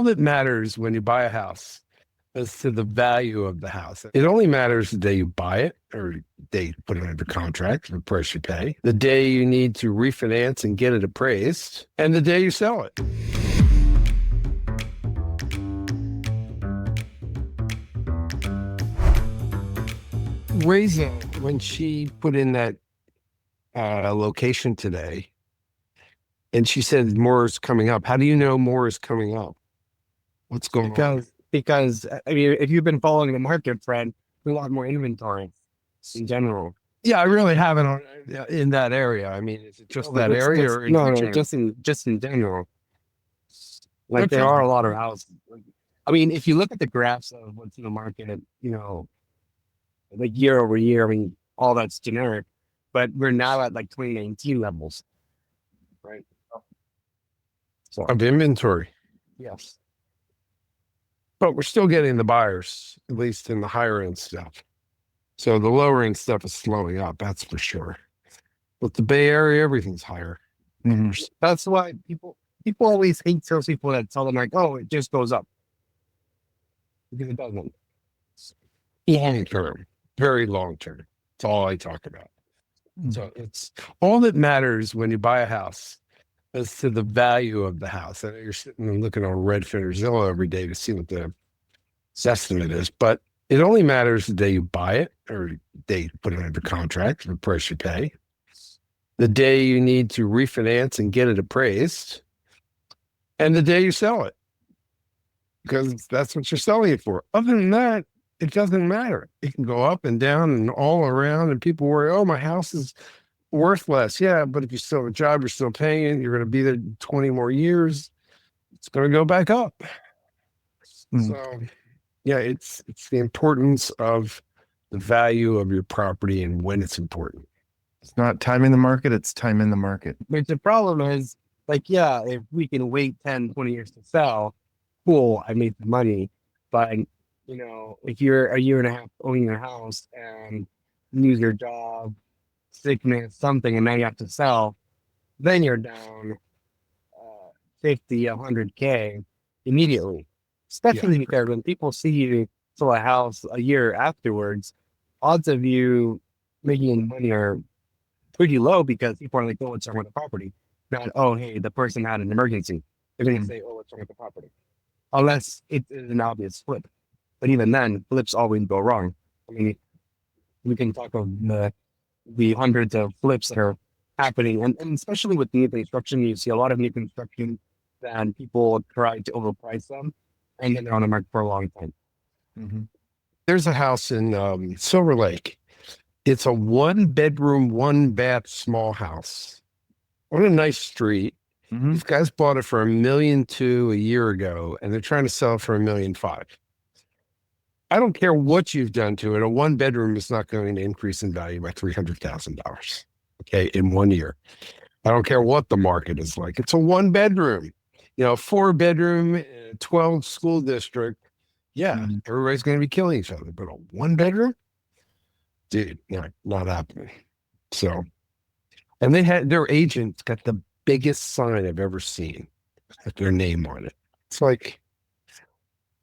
all that matters when you buy a house is to the value of the house. It only matters the day you buy it or the day you put it under contract, the price you pay, the day you need to refinance and get it appraised, and the day you sell it. Raising, when she put in that location today, and she said more is coming up. How do you know more is coming up? What's going on? Because I mean, if you've been following the market, Fred, there's a lot more inventory in general. Yeah, I really haven't in that area. I mean, is it just that area or in no, general? just in general. Like Okay. there are a lot of houses. I mean, if you look at the graphs of what's in the market, you know, like year over year, I mean, all that's generic, but we're now at like 2019 levels, right? So Of inventory. yes. But we're still getting the buyers, at least in the higher end stuff. So the lower end stuff is slowing up, that's for sure. But the Bay Area, everything's higher. That's why people always hate those people that tell them like, oh, it just goes up. Because it doesn't. Long term, very long term. That's all I talk about. So it's all that matters when you buy a house is to the value of the house. I know you're sitting and looking on Redfin or Zillow every day to see what the estimate is, but it only matters the day you buy it or the day you put it under contract, the price you pay, the day you need to refinance and get it appraised, and the day you sell it, because that's what you're selling it for. Other than that, it doesn't matter. It can go up and down and all around, and people worry, oh, my house is worth less. Yeah, but if you still have a job, you're still paying it, you're going to be there 20 more years, it's going to go back up. So yeah, it's the importance of the value of your property and when it's important. It's not timing the market, it's time in the market. But the problem is, like, yeah, if we can wait 10, 20 years to sell, cool, I made the money. But, you know, if you're a year and a half owning your house and lose your job, sickness, something, and now you have to sell, then you're down 50, 100K immediately. Especially because when people see you sell a house a year afterwards, odds of you making money are pretty low because people are like, oh, what's wrong with the property? Not, oh, hey, the person had an emergency. They're going to say, oh, what's wrong with the property? Unless it is an obvious flip. But even then, flips always go wrong. I mean, we can talk of the hundreds of flips that are happening. And especially with new construction, you see a lot of new construction that people try to overprice them. And then they're on the market for a long time. There's a house in Silver Lake. It's a 1-bedroom, 1-bath small house on a nice street. These guys bought it for $1.2 million a year ago, and they're trying to sell it for $1.5 million. I don't care what you've done to it. A 1-bedroom is not going to increase in value by $300,000. Okay, in 1 year. I don't care what the market is like. It's a 1-bedroom. You know, 4-bedroom, 12 school district. Yeah, everybody's going to be killing each other. But a 1-bedroom, dude, not happening. So, and they had their agent got the biggest sign I've ever seen with their name on it. It's like,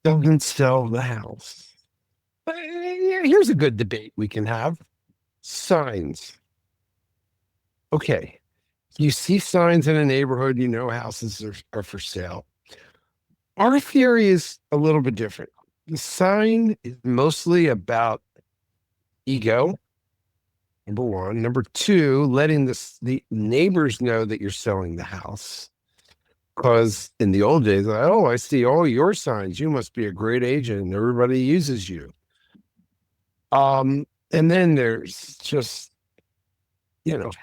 doesn't sell the house. But here's a good debate we can have. Signs. Okay. You see signs in a neighborhood, you know houses are for sale. Our theory is a little bit different. The sign is mostly about ego, number one. Number two, letting the neighbors know that you're selling the house. Because in the old days, oh, I see all your signs. You must be a great agent and everybody uses you. And then there's just,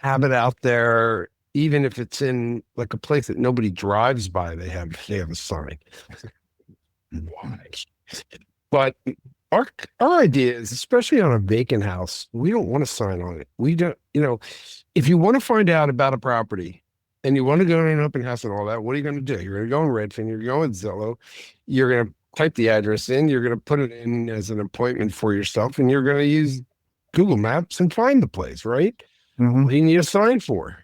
have it out there. Even if it's in like a place that nobody drives by, they have a sign. Why? But our idea is, especially on a vacant house, we don't want a sign on it. We don't, if you want to find out about a property and you want to go to an open house and all that, what are you going to do? You're going to go in Redfin, you're going Zillow, you're going to type the address in, you're going to put it in as an appointment for yourself, and you're going to use Google Maps and find the place, right? What do you need a sign for?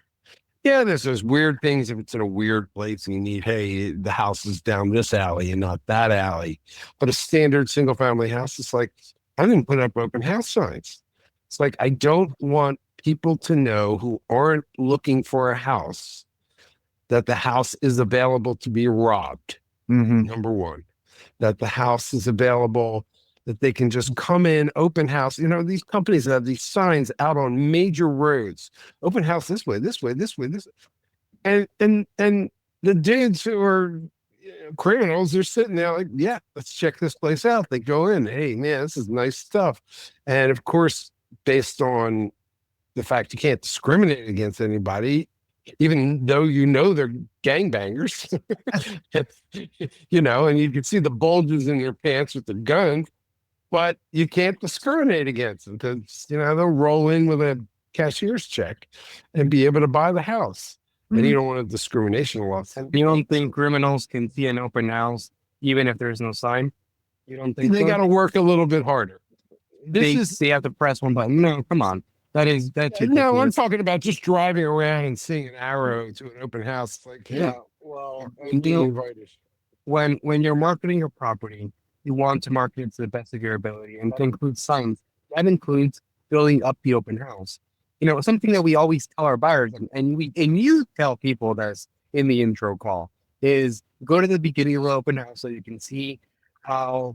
Yeah, there's those weird things if it's in a weird place and you need, hey, the house is down this alley and not that alley. But a standard single family house, it's like, I didn't put up open house signs. It's like, I don't want people to know who aren't looking for a house that the house is available to be robbed. Number one, that the house is available, that they can just come in, open house. You know, these companies have these signs out on major roads, open house this way, this way, this way, this way. And the dudes who are criminals, they're sitting there like, yeah, let's check this place out. They go in, hey man, this is nice stuff. And of course, based on the fact you can't discriminate against anybody, even though you know they're gangbangers, you know, and you can see the bulges in their pants with the guns, but you can't discriminate against them because, you know, they'll roll in with a cashier's check and be able to buy the house. And you don't want a discrimination law. You don't think criminals can see an open house even if there's no sign? You don't think They so? got to work a little bit harder. They have to press one button. No, come on. That's No, I'm ridiculous. talking about just driving around and seeing an arrow to an open house. It's like, yeah, Well, I'm being invited. when you're marketing your property, you want to market it to the best of your ability, and that includes signs. That includes building up the open house. You know, something that we always tell our buyers, and you tell people this in the intro call, is go to the beginning of the open house so you can see how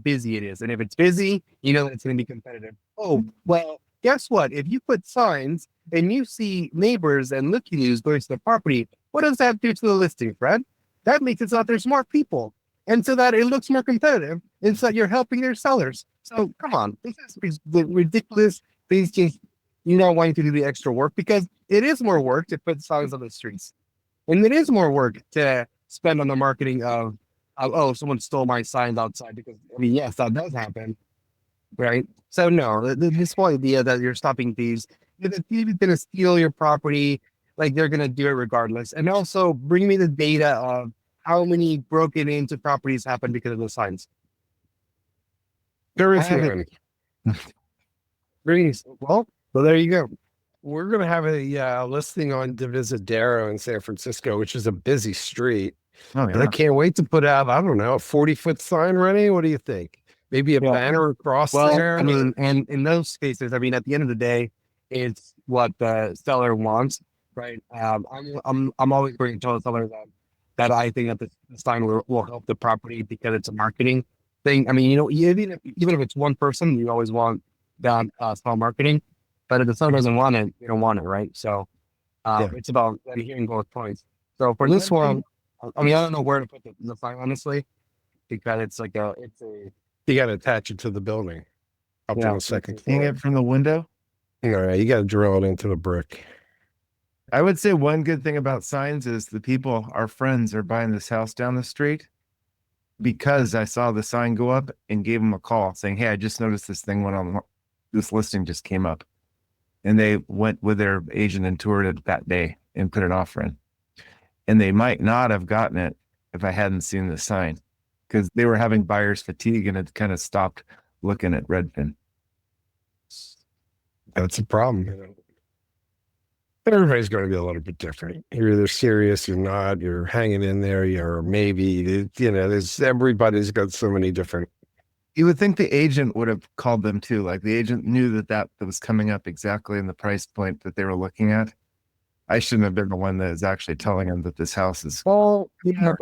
busy it is. And if it's busy, you know that it's going to be competitive. Oh, well, guess what? If you put signs and you see neighbors and look-at-yous going to the property, what does that do to the listing, Fred? That makes it so that there's more people. And so that it looks more competitive. And so that you're helping their sellers. So come on, this is ridiculous. Please just, you not wanting to do the extra work, because it is more work to put signs on the streets. And it is more work to spend on the marketing of oh, someone stole my signs outside, because, I mean, yes, that does happen. Right. So no, this whole idea that you're stopping thieves, if the thief is going to steal your property, like they're going to do it regardless. And also bring me the data of how many broken into properties happen because of the signs. There I is haven't- none. Well, there you go. We're going to have a listing on Divisadero in San Francisco, which is a busy street. Oh, And I can't wait to put out, I don't know, a 40-foot sign, René. What do you think? Maybe a Yeah. banner across Well, there? I mean, and in those cases, I mean, at the end of the day, it's what the seller wants, right? I'm always going to tell the seller that I think that the sign will help the property because it's a marketing thing. I mean, you know, even if it's one person, you always want that small marketing. But if the seller doesn't want it, you don't want it, right? So it's about hearing both points. So for this one, I mean, I don't know where to put the sign, honestly, because it's like You got to attach it to the building up Yeah. on the second Hang floor. it from the window. All right, you got to drill it into the brick. I would say one good thing about signs is the people, our friends, are buying this house down the street because I saw the sign go up and gave them a call saying, hey, I just noticed this thing went on. This listing just came up. And they went with their agent and toured it that day and put an offer in. And they might not have gotten it if I hadn't seen the sign, because they were having buyer's fatigue and it kind of stopped looking at Redfin. That's a problem. You know. Everybody's going to be a little bit different. You're either serious or not. You're hanging in there. You're maybe, you know, everybody's got so many different. You would think the agent would have called them too. Like the agent knew that was coming up exactly in the price point that they were looking at. I shouldn't have been the one that is actually telling them that this house is. well, yeah,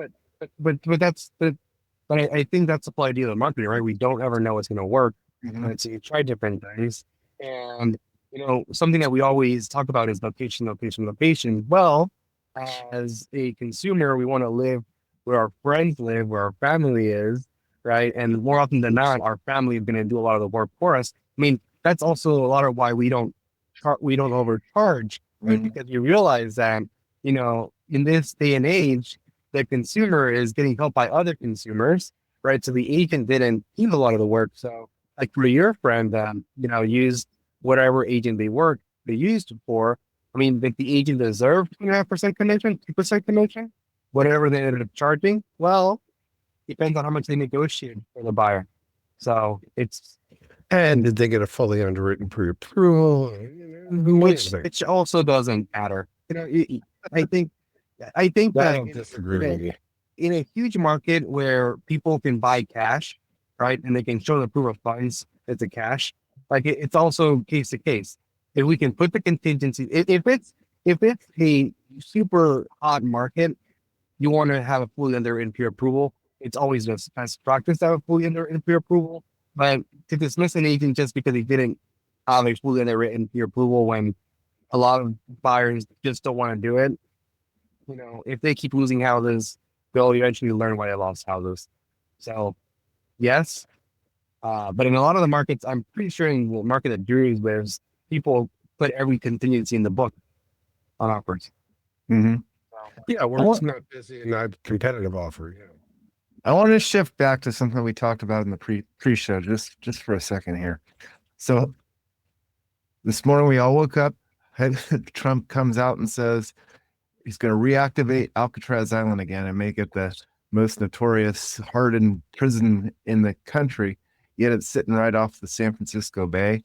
but I think that's the whole idea of the marketing, right? We don't ever know what's going to work. Right? So you try different things, and you know, something that we always talk about is location, location, location. Well, as a consumer, we want to live where our friends live, where our family is, right? And more often than not, our family is going to do a lot of the work for us. I mean, that's also a lot of why we don't overcharge, right? Because you realize that, you know, in this day and age, the consumer is getting helped by other consumers, right? So the agent didn't do a lot of the work. So, like for your friend, you know, used whatever agent they used for. I mean, like the agent deserved 2.5% commission, 2% commission, whatever they ended up charging. Well, depends on how much they negotiated for the buyer. So it's And did they get a fully underwritten pre-approval? which also doesn't matter. You know, I think I think I that don't disagree with you. in a huge market where people can buy cash, right, and they can show the proof of funds it's a cash, like it's also case to case. If we can put the contingency, if it's a super hot market, you want to have a fully under pre-approval. It's always the best practice to have a fully under pre-approval. But to dismiss an agent just because they didn't have a fully underwritten pre-approval when a lot of buyers just don't want to do it, if they keep losing houses, they'll eventually learn why they lost houses. So, yes. But in a lot of the markets, I'm pretty sure in the market that Drew's lives, people put every contingency in the book on offers. Mm-hmm. Yeah, well, it's not busy and not competitive offer. Yeah. I want to shift back to something we talked about in the pre-show just for a second here. So this morning we all woke up, Trump comes out and says he's going to reactivate Alcatraz Island again and make it the most notorious hardened prison in the country, yet it's sitting right off the San Francisco Bay.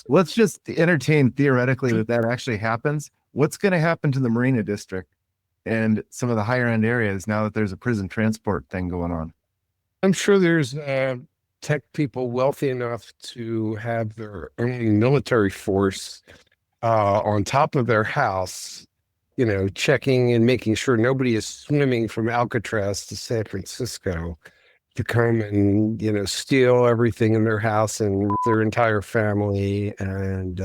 Let's just entertain theoretically that actually happens. What's going to happen to the Marina District and some of the higher end areas now that there's a prison transport thing going on? I'm sure there's tech people wealthy enough to have their own military force on top of their house, checking and making sure nobody is swimming from Alcatraz to San Francisco to come and, steal everything in their house and their entire family. And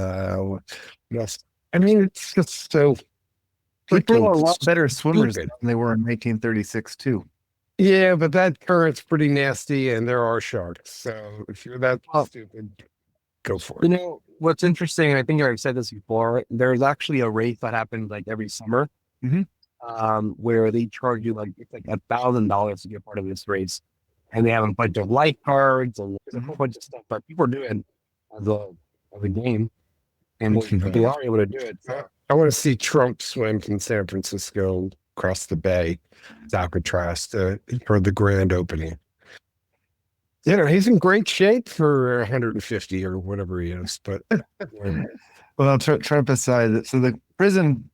yes, I mean, it's just so People are a lot better stupid. swimmers than they were in 1936 too. Yeah, but that current's pretty nasty and there are sharks. So if you're that stupid, go for it. What's interesting, and I think I've said this before, there's actually a race that happens like every summer, where they charge you it's like $1,000 to be a part of this race. And they have a bunch of lifeguards and there's a whole bunch of stuff, but people are doing it as a game. And they are able to do it. So. I want to see Trump swim from San Francisco across the bay to Alcatraz for the grand opening. He's in great shape for 150 or whatever he is. But well, Trump aside, so the prison,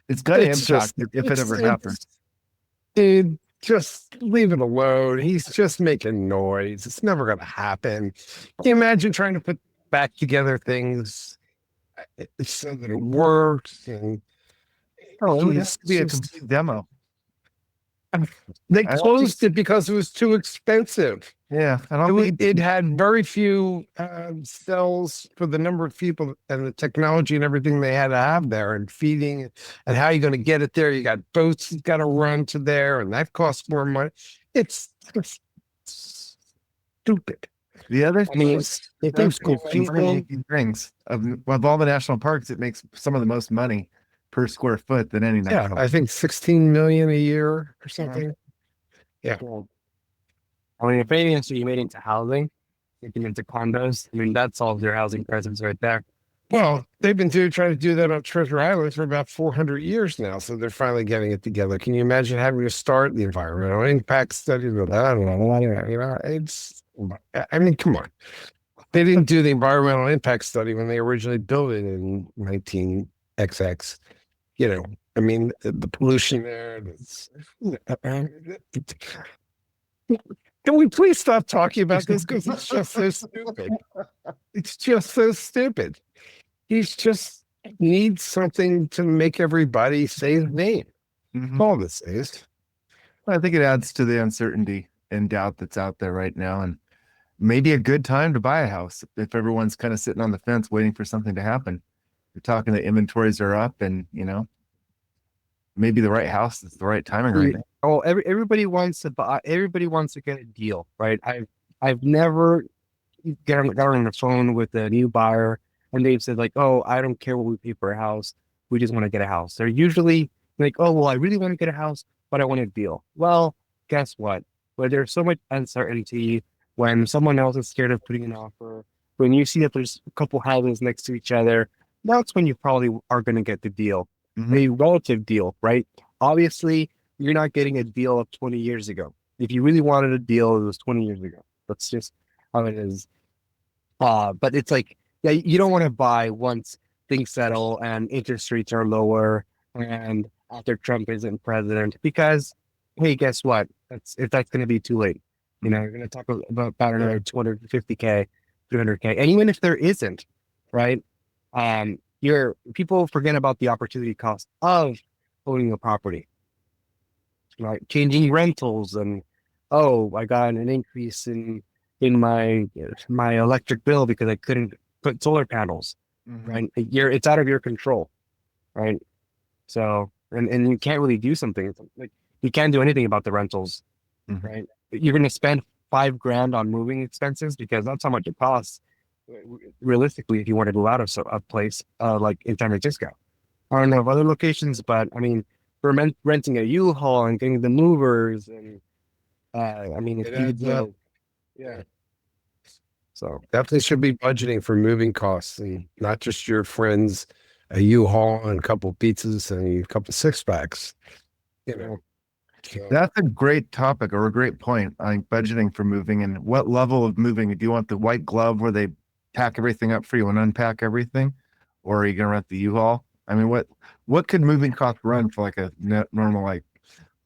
it's got to impact if it ever happens. Dude, just leave it alone. He's just making noise. It's never going to happen. Can you imagine trying to put back together things so that it works? And it would have to be a complete demo. They closed it because it was too expensive. Yeah, it had very few cells for the number of people and the technology and everything they had to have there, and feeding, and how you're going to get it there. You got boats you got to run to there, and that costs more money. It's stupid. The other thing is, if there's things of all the national parks, it makes some of the most money per square foot than any national. I think 16 million a year or something. Yeah. I mean, if anything, so you made it into housing, making into condos. I mean, that solves your housing crisis right there. Well, they've been trying to do that on Treasure Island for about 400 years now, so they're finally getting it together. Can you imagine having to start the environmental impact study? I don't know. I mean, come on. They didn't do the environmental impact study when they originally built it in 19XX. I mean, the pollution there. Can we please stop talking about this? Because it's just so stupid. It's just so stupid. He's just needs something to make everybody say his name. All this is. Well, I think it adds to the uncertainty and doubt that's out there right now, and maybe a good time to buy a house if everyone's kind of sitting on the fence waiting for something to happen. You're talking that inventories are up, and maybe the right house is the right timing right now. Oh, everybody wants to buy. Everybody wants to get a deal, right? I've never got on the phone with a new buyer and they've said "Oh, I don't care what we pay for a house. We just want to get a house." They're usually like, "Oh, well, I really want to get a house, but I want a deal." Well, guess what? When there's so much uncertainty, when someone else is scared of putting an offer, when you see that there's a couple houses next to each other, that's when you probably are going to get the deal, a relative deal, right? Obviously, you're not getting a deal of 20 years ago. If you really wanted a deal, it was 20 years ago. That's just how it is. But it's you don't want to buy once things settle and interest rates are lower and after Trump isn't president, because hey, guess what? That's going to be too late. You know, you're going to talk about another 250K, 300K, and even if there isn't, right? Your people forget about the opportunity cost of owning a property, right? Changing rentals, and oh, I got an increase in my electric bill because I couldn't put solar panels, right? It's out of your control, right? So, and you can't really do something. Like, you can't do anything about the rentals, right? You're going to spend $5,000 on moving expenses because that's how much it costs realistically if you want to go out of a place like in San Francisco. I don't know of other locations, but I mean, for renting a U-Haul and getting the movers, and I mean, It adds up. Yeah. So Definitely should be budgeting for moving costs, and not just your friends, a U-Haul and a couple pizzas and a couple six-packs. You know, so, That's a great topic or a great point. I think budgeting for moving, and what level of moving. Do you want the white glove where they pack everything up for you and unpack everything, or are you going to rent the U-Haul? I mean, what could moving costs run for like a normal, like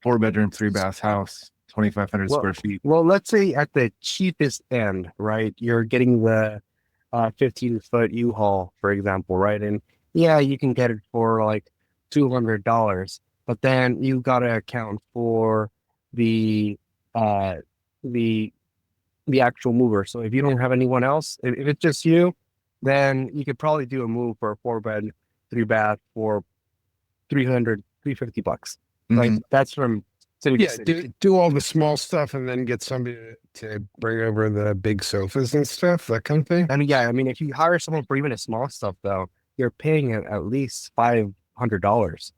4-bedroom, 3-bath house, 2,500 square feet? well, let's say at the cheapest end, right? You're getting the 15-foot U-Haul, for example, right? And yeah, you can get it for like $200, but then you got to account for the uh the actual mover. So if you don't have anyone else, if it's just you, then you could probably do a move for a 4-bed, 3-bath for 350 bucks. Right? That's from city to city. do all the small stuff and then get somebody to bring over the big sofas and stuff, that kind of thing. And yeah, I mean, if you hire someone for even a small stuff, though, you're paying at least $500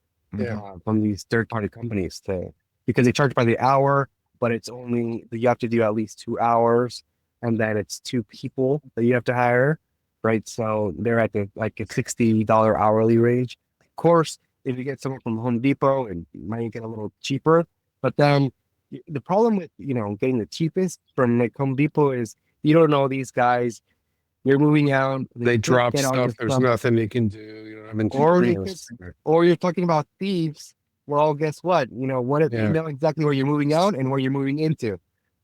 from these third-party companies because they charge by the hour, but it's only you have to do at least 2 hours, and then it's 2 people that you have to hire, right? So they're at the like a $60 hourly range. Of course, if you get someone from Home Depot, and you might get a little cheaper, but then the problem with getting the cheapest from like Home Depot is you don't know these guys. You're moving out. They drop stuff. There's nothing they can do. I mean, or you're talking about thieves. Well, guess what? What if you know exactly where you're moving out and where you're moving into?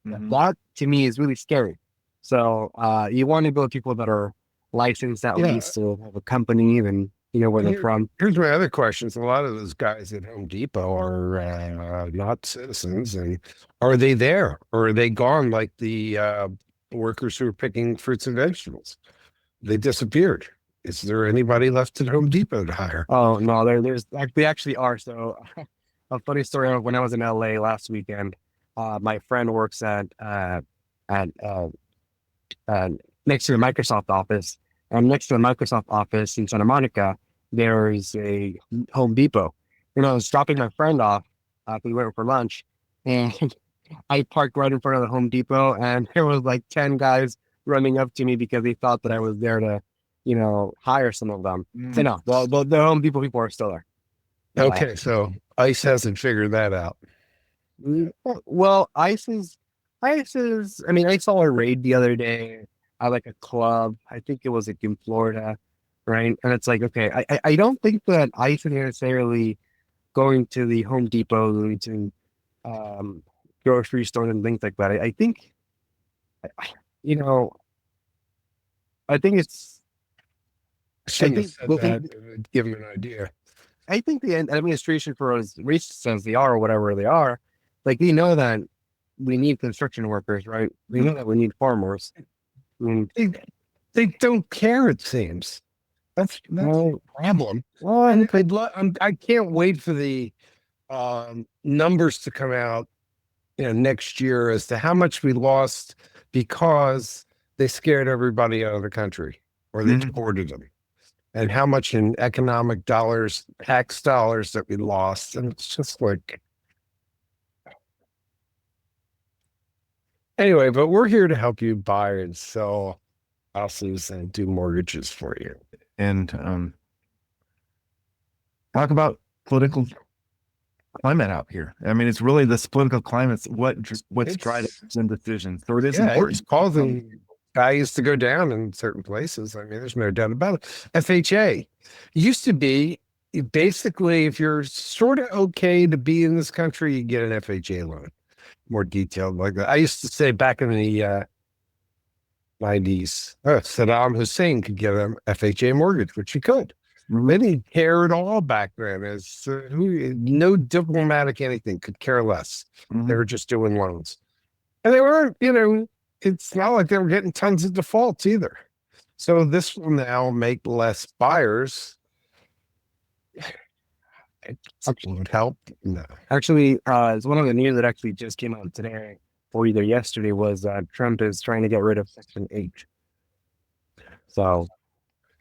That to me is really scary. So you want to go with people that are licensed at least to have a company and where they're from. Here's my other questions. A lot of those guys at Home Depot are not citizens, and are they there or are they gone like the workers who are picking fruits and vegetables? They disappeared. Is there anybody left at Home Depot to hire? Oh no, they actually are. So a funny story. When I was in LA last weekend, my friend works at next to the Microsoft office, and next to the Microsoft office in Santa Monica, there is a Home Depot. I was dropping my friend off. We went for lunch, and I parked right in front of the Home Depot, and there was like 10 guys running up to me because they thought that I was there to, hire some of them. So no, the Home Depot people are still there. Okay, so ICE hasn't figured that out. Well, ICE is. I mean, I saw a raid the other day at like a club. I think it was like in Florida, right? And it's like, okay, I don't think that ICE is necessarily going to the Home Depot, going to grocery stores and things like that. I think, I think it's. Give them an idea. I think the administration, for as racist as they are or whatever they are, like they know that we need construction workers, right? They know that we need farmers. They don't care, it seems. That's the problem. Well, I can't wait for the numbers to come out next year as to how much we lost because they scared everybody out of the country or they deported them, and how much in economic dollars, tax dollars that we lost. And it's just like, anyway, but we're here to help you buy and sell houses and do mortgages for you. And talk about political climate out here. I mean, it's really this political climate's what's driving some decisions. So it is important. It's causing values to go down in certain places. I mean, there's no doubt about it. FHA used to be, basically, if you're sort of okay to be in this country, you get an FHA loan. More detailed like that. I used to say back in the 90s, Saddam Hussein could get an FHA mortgage, which he could. They didn't care at all back then. As no diplomatic anything, could care less. They were just doing loans, and they weren't. It's not like they were getting tons of defaults either. So this will now make less buyers. It would help. No. Actually, it's one of the news that actually just came out today or either yesterday was Trump is trying to get rid of Section 8. So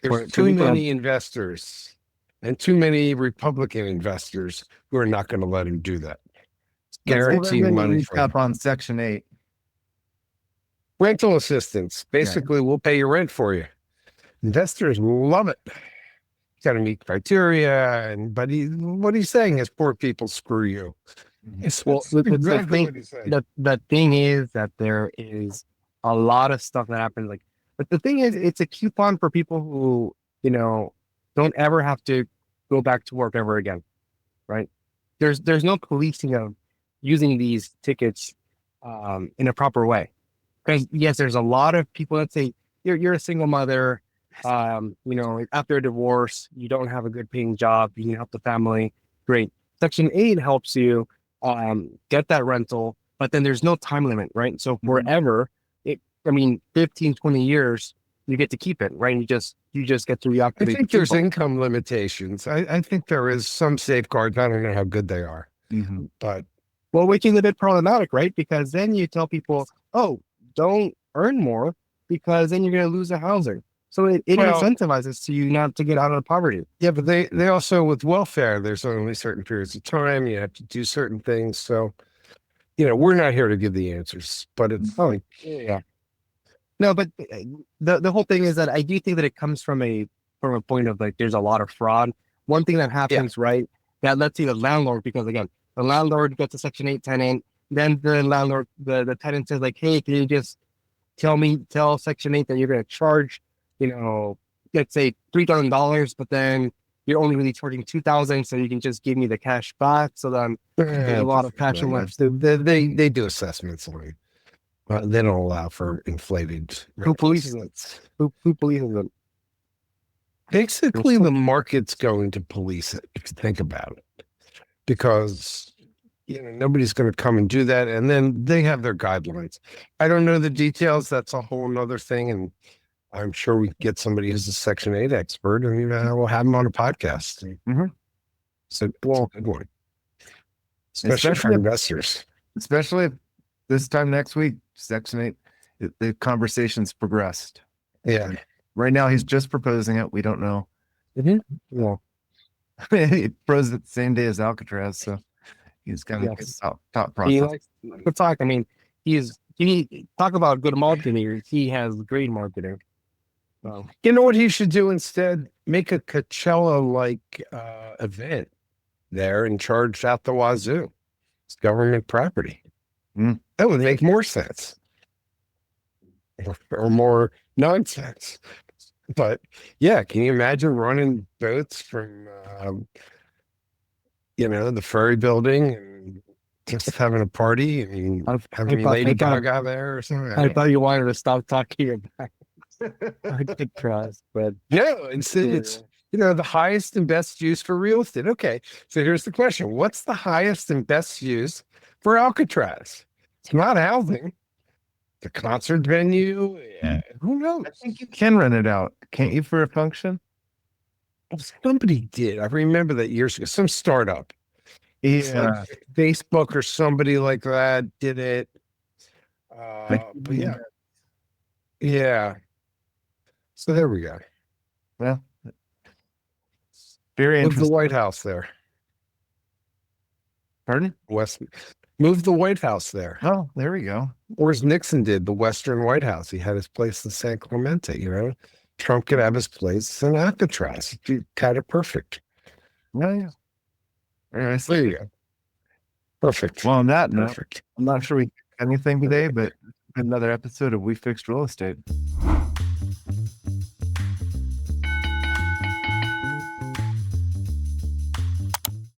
There's too many investors and too many Republican investors who are not going to let him do that. Guarantee money up on Section 8. Rental assistance. Basically, we'll pay your rent for you. Investors love it. Got to meet criteria, but what he's saying is poor people screw you. Well, the thing is that there is a lot of stuff that happens. But the thing is, it's a coupon for people who don't ever have to go back to work ever again, right? There's no policing of using these tickets in a proper way. Because yes, there's a lot of people that say you're a single mother. After a divorce, you don't have a good paying job. You can help the family. Great. Section 8 helps you get that rental, but then there's no time limit, right? So forever, 15, 20 years, you get to keep it, right? You just get to reactivate. I think there's income limitations. I think there is some safeguards. I don't know how good they are, but which is a bit problematic, right? Because then you tell people, oh, don't earn more because then you're going to lose the housing. So it incentivizes you not to get out of poverty. Yeah, but they also, with welfare, there's only certain periods of time. You have to do certain things. So, we're not here to give the answers, but it's yeah. No, but the whole thing is that I do think that it comes from a point of there's a lot of fraud. One thing that happens, right? That let's say the landlord, because again, the landlord gets a Section 8 tenant, then the landlord, the tenant says hey, can you just tell Section 8 that you're going to charge, let's say $3,000, but then you're only really charging $2,000, so you can just give me the cash back. So then there's a lot of cash left. They do assessments on it. They don't allow for inflated. Who polices it? Who polices it? Basically, the market's going to police it. If you think about it, because nobody's going to come and do that, and then they have their guidelines. I don't know the details. That's a whole nother thing, and I'm sure we can get somebody who's a Section 8 expert, and we'll have them on a podcast. So, good one. Especially for investors. Especially this time next week, Section 8, the conversation's progressed. Yeah. Right now, he's just proposing it. We don't know. Well, he proposed it the same day as Alcatraz, so he's kind of top process. He likes to talk. He talk about good marketing. He has great marketing. So. You know what he should do instead? Make a Coachella-like event there and charge out the wazoo. It's government property. That would make more sense. Or more nonsense. But yeah, can you imagine running boats from, the ferry building and just having a party and having Lady Gaga there or something? I thought you wanted to stop talking about Alcatraz, but no, it's the highest and best use for real estate. Okay, so here's the question: what's the highest and best use for Alcatraz? It's not housing. The concert venue. Yeah, who knows? I think you can rent it out, can't you, for a function? Somebody did. I remember that years ago. Some startup. Yeah, Facebook or somebody like that did it. But yeah. So there we go. Well, very interesting. Move the White House there. Pardon? Move the White House there. Oh, there we go. Or as Nixon did, the Western White House. He had his place in San Clemente, Trump could have his place in Alcatraz. It'd be kind of perfect. Yeah. Very nice. There you go. Perfect. Well, on that Perfect. note, I'm not sure we got anything today, but another episode of We Fixed Real Estate.